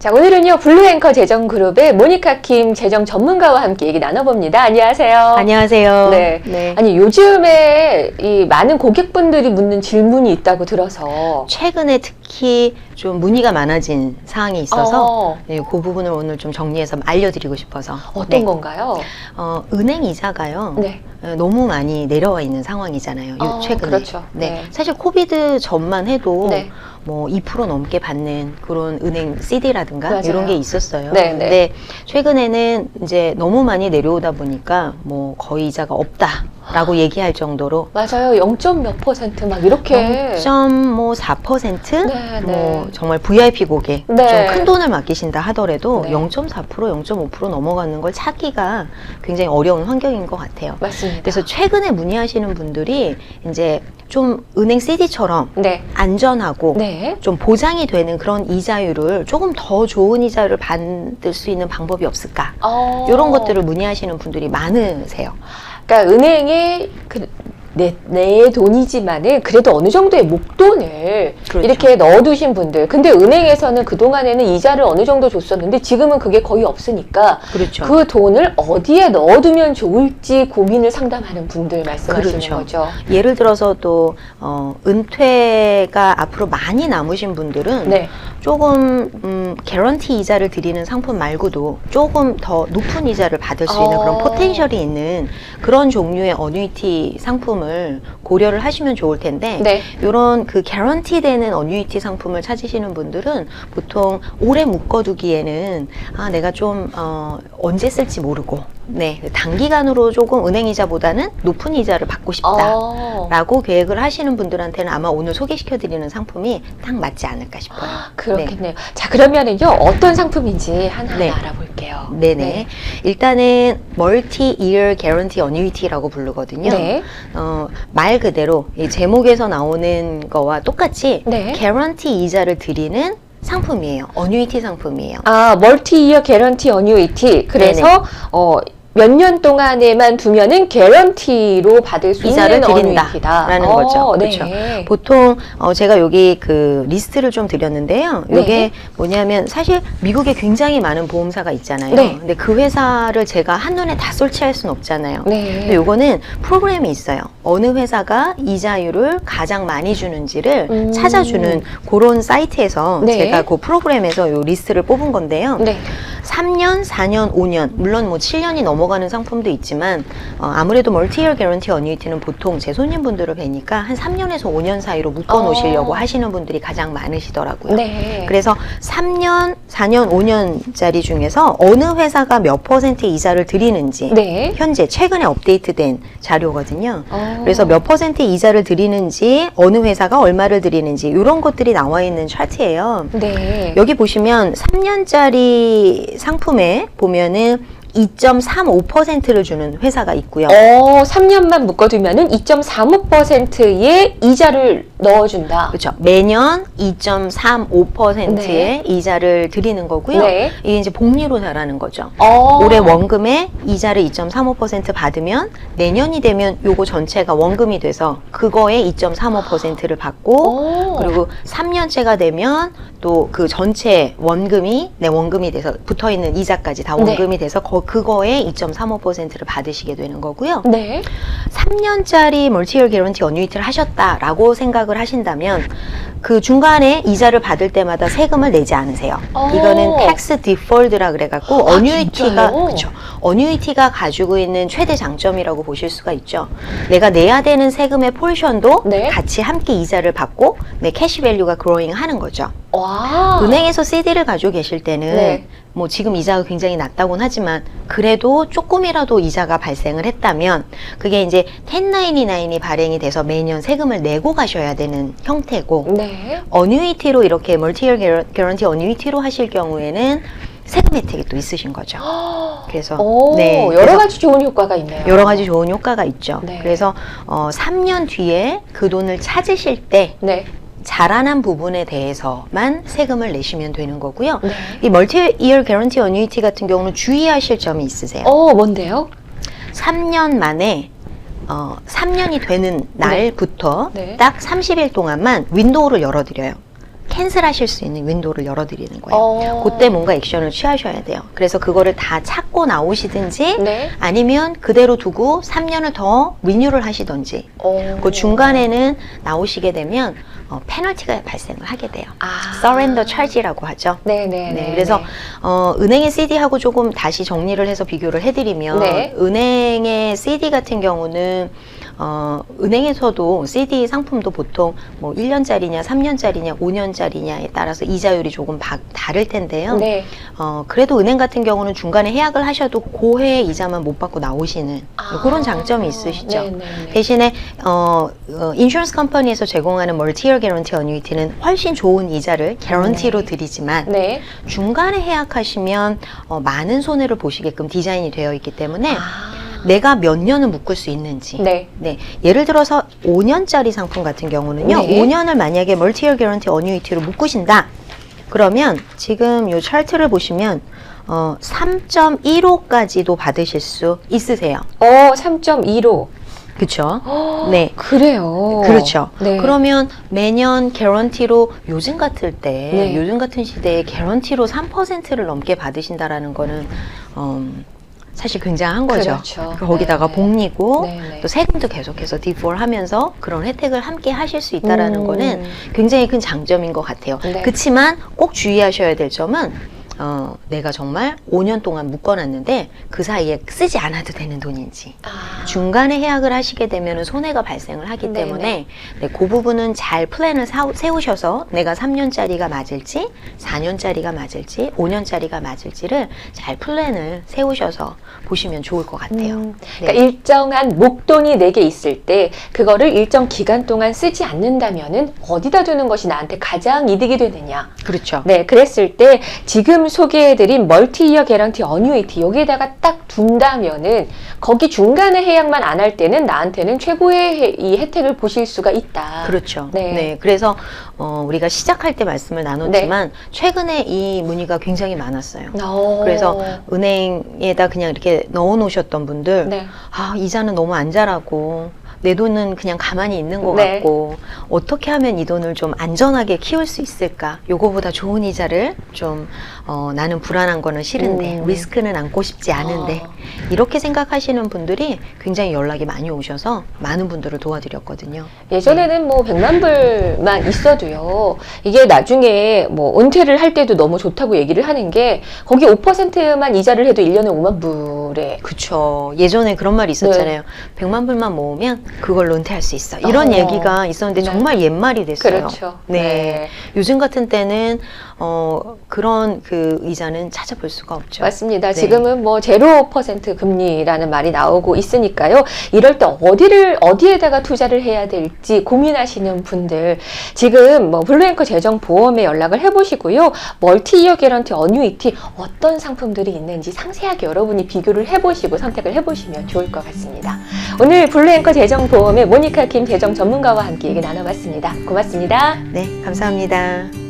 자, 오늘은요, 블루앵커 재정그룹의 모니카 킴 재정 전문가와 함께 얘기 나눠봅니다. 안녕하세요. 안녕하세요. 네. 네. 아니, 요즘에 이 많은 고객분들이 묻는 질문이 있다고 들어서. 최근에 특히 좀 문의가 많아진 사항이 있어서 네, 그 부분을 오늘 좀 정리해서 알려드리고 싶어서. 어떤 건가요? 은행 이자가요. 네. 너무 많이 내려와 있는 상황이잖아요. 최근에. 그렇죠. 네. 네. 사실 코비드 전만 해도 네. 뭐 2% 넘게 받는 그런 은행 CD라든가 맞아요. 이런 게 있었어요. 네, 네. 근데 최근에는 이제 너무 많이 내려오다 보니까 뭐 거의 이자가 없다라고 얘기할 정도로 맞아요. 0. 몇 % 막 이렇게. 0.4% 네, 뭐 네. 정말 VIP 고객 네. 좀 큰 돈을 맡기신다 하더라도 네. 0.4%, 0.5% 넘어가는 걸 찾기가 굉장히 어려운 환경인 것 같아요. 맞습니다. 그래서 최근에 문의하시는 분들이 이제 좀 은행 CD처럼 네. 안전하고 네. 좀 보장이 되는 그런 이자율을 조금 더 좋은 이자율을 받을 수 있는 방법이 없을까? 이런 것들을 문의하시는 분들이 많으세요. 그러니까 은행에 내 돈이지만은 그래도 어느 정도의 목돈을 그렇죠. 이렇게 넣어두신 분들. 근데 은행에서는 그동안에는 이자를 어느 정도 줬었는데 지금은 그게 거의 없으니까 그렇죠. 그 돈을 어디에 넣어두면 좋을지 고민을 상담하는 분들 말씀하시는 그렇죠. 거죠. 예를 들어서 또 은퇴가 앞으로 많이 남으신 분들은 네. 조금 개런티 이자를 드리는 상품 말고도 조금 더 높은 이자를 받을 수 있는 그런 포텐셜이 있는 그런 종류의 어뉴이티 상품을 고려를 하시면 좋을 텐데 네. 이런 그 개런티 되는 어뉴이티 상품을 찾으시는 분들은 보통 오래 묶어두기에는 내가 좀 언제 쓸지 모르고 단기간으로 조금 은행 이자보다는 높은 이자를 받고 싶다라고 계획을 하시는 분들한테는 아마 오늘 소개시켜드리는 상품이 딱 맞지 않을까 싶어요. 그렇겠네요. 자, 그러면은요, 어떤 상품인지 하나하나 알아볼게요. 네네. 네. 일단은 멀티-이어 개런티 어뉴이티라고 부르거든요. 네. 말 그대로 이 제목에서 나오는 거와 똑같이 네. 개런티 이자를 드리는 상품이에요. 어뉴이티 상품이에요. 멀티-이어 개런티 어뉴이티. 그래서 몇 년 동안에만 두면은 개런티로 받을 수 이자를 있는 드린다라는 어뉴이티다. 거죠. 네. 그렇죠. 보통 제가 여기 그 리스트를 좀 드렸는데요. 이게 네. 뭐냐면 사실 미국에 굉장히 많은 보험사가 있잖아요. 네. 근데 그 회사를 제가 한눈에 다 솔치할 수는 없잖아요. 네. 근데 요거는 프로그램이 있어요. 어느 회사가 이자율을 가장 많이 주는지를 찾아주는 그런 사이트에서 네. 제가 그 프로그램에서 요 리스트를 뽑은 건데요. 네. 3년, 4년, 5년, 물론 뭐 7년이 넘어가는 상품도 있지만 아무래도 멀티-이어 개런티 어뉴이티는 보통 제 손님분들을 뵈니까 한 3년에서 5년 사이로 묶어 놓으시려고 하시는 분들이 가장 많으시더라고요. 네. 그래서 3년, 4년, 5년짜리 중에서 어느 회사가 몇 % 이자를 드리는지 네. 현재 최근에 업데이트된 자료거든요. 그래서 몇 % 이자를 드리는지 어느 회사가 얼마를 드리는지 이런 것들이 나와 있는 차트예요. 네. 여기 보시면 3년짜리 상품에 보면은 2.35%를 주는 회사가 있고요. 3년만 묶어두면은 2.35%의 이자를 넣어준다. 그렇죠. 매년 2.35%의 네. 이자를 드리는 거고요. 네. 이게 이제 복리로 달하는 거죠. 어. 올해 원금에 이자를 2.35% 받으면 내년이 되면 요거 전체가 원금이 돼서 그거에 2.35%를 받고 그리고 3년째가 되면 또 그 전체 원금이 원금이 돼서 붙어있는 이자까지 다 원금이 돼서 그거에 2.35%를 받으시게 되는 거고요. 네. 3년짜리 멀티-이어 개런티 어뉴이티를 하셨다라고 생각을 하신다면 그 중간에 이자를 받을 때마다 세금을 내지 않으세요. 이거는 텍스 디폴드라 그래갖고 어뉴이티가 그렇죠. 어뉴이티가 가지고 있는 최대 장점이라고 보실 수가 있죠. 내가 내야 되는 세금의 포션도 같이 함께 이자를 받고 내 캐시 밸류가 그로잉 하는 거죠. 와. 은행에서 CD를 가지고 계실 때는 뭐 지금 이자가 굉장히 낮다고는 하지만 그래도 조금이라도 이자가 발생을 했다면 그게 이제 1099이 발행이 돼서 매년 세금을 내고 가셔야 되는 형태고 어뉴이티로 이렇게 멀티-이어 개런티 어뉴이티로 하실 경우에는 세금 혜택이 또 있으신 거죠. 그래서 여러 가지 좋은 효과가 있네요. 여러 가지 좋은 효과가 있죠. 네. 그래서 3년 뒤에 그 돈을 찾으실 때 자라난 부분에 대해서만 세금을 내시면 되는 거고요. 이 멀티-이어 개런티 어뉴이티 같은 경우는 주의하실 점이 있으세요. 뭔데요? 3년 만에 3년이 되는 날부터 딱 30일 동안만 윈도우를 열어드려요. 캔슬하실 수 있는 윈도우를 열어드리는 거예요. 그때 뭔가 액션을 취하셔야 돼요. 그래서 그거를 다 찾고 나오시든지 네. 아니면 그대로 두고 3년을 더 리뉴를 하시든지 그 중간에는 나오시게 되면 페널티가 발생을 하게 돼요. 서렌더 차지라고 하죠. 네네. 네, 그래서 은행의 CD하고 조금 다시 정리를 해서 비교를 해드리면 네. 은행의 CD 같은 경우는 은행에서도 CD 상품도 보통 뭐 1년짜리냐, 3년짜리냐, 5년짜리냐에 따라서 이자율이 조금 다를 텐데요. 네. 그래도 은행 같은 경우는 중간에 해약을 하셔도 고해 이자만 못 받고 나오시는 그런 장점이 있으시죠. 네네네. 대신에 인슈런스 컴퍼니에서 제공하는 멀티이어 개런티 어뉴이티는 훨씬 좋은 이자를 개런티로 드리지만 네. 중간에 해약하시면 많은 손해를 보시게끔 디자인이 되어 있기 때문에 내가 몇 년을 묶을 수 있는지. 네. 예를 들어서 5년짜리 상품 같은 경우는요. 네. 5년을 만약에 멀티이어 개런티 어뉴이티로 묶으신다. 그러면 지금 이 차트를 보시면 3.15까지도 받으실 수 있으세요. 3.25. 그렇죠? 네. 그래요. 그렇죠. 네. 그러면 매년 개런티로 요즘 같을 때, 네. 요즘 같은 시대에 개런티로 3%를 넘게 받으신다라는 거는 사실 굉장한 거죠. 그렇죠. 거기다가 네. 복리고 네네. 또 세금도 계속해서 디폴하면서 그런 혜택을 함께 하실 수 있다라는 거는 음. 굉장히 큰 장점인 것 같아요. 네. 그렇지만 꼭 주의하셔야 될 점은 내가 정말 5년 동안 묶어놨는데 그 사이에 쓰지 않아도 되는 돈인지 중간에 해약을 하시게 되면 손해가 발생을 하기 네네. 때문에 그 부분은 잘 플랜을 세우셔서 내가 3년짜리가 맞을지 4년짜리가 맞을지 5년짜리가 맞을지를 잘 플랜을 세우셔서 보시면 좋을 것 같아요. 그러니까 일정한 목돈이 내게 있을 때 그거를 일정 기간 동안 쓰지 않는다면은 어디다 두는 것이 나한테 가장 이득이 되느냐. 그렇죠. 네, 그랬을 때 지금 소개해드린 멀티이어 개런티 어뉴이티 여기에다가 딱 둔다면은 거기 중간에 해약만 안 할 때는 나한테는 최고의 이 혜택을 보실 수가 있다. 그렇죠. 네. 네. 그래서 우리가 시작할 때 말씀을 나눴지만 최근에 이 문의가 굉장히 많았어요. 그래서 은행에다 그냥 이렇게 넣어 놓으셨던 분들 네. 이자는 너무 안 자라고 내 돈은 그냥 가만히 있는 것 네. 같고 어떻게 하면 이 돈을 좀 안전하게 키울 수 있을까? 요거보다 좋은 이자를 좀 나는 불안한 거는 싫은데 리스크는 안고 싶지 않은데 이렇게 생각하시는 분들이 굉장히 연락이 많이 오셔서 많은 분들을 도와드렸거든요. 예전에는 뭐 100만 불만 있어도요. 이게 나중에 뭐 은퇴를 할 때도 너무 좋다고 얘기를 하는 게 거기 5%만 이자를 해도 1년에 5만 불에. 그쵸. 예전에 그런 말이 있었잖아요. 100만 불만 모으면 그걸로 은퇴할 수 있어. 이런 얘기가 있었는데 네. 정말 옛말이 됐어요. 그렇죠. 네. 네. 요즘 같은 때는 그런 그 이자는 찾아볼 수가 없죠. 맞습니다. 네. 지금은 뭐 0% 금리라는 말이 나오고 있으니까요. 이럴 때 어디에다가 투자를 해야 될지 고민하시는 분들 지금 뭐 블루앵커 재정보험에 연락을 해보시고요. 멀티이어 개런티 어뉴이티 어떤 상품들이 있는지 상세하게 여러분이 비교를 해보시고 선택을 해보시면 좋을 것 같습니다. 오늘 블루앵커 재정보험의 모니카 김 재정 전문가와 함께 얘기 나눠봤습니다. 고맙습니다. 네, 감사합니다.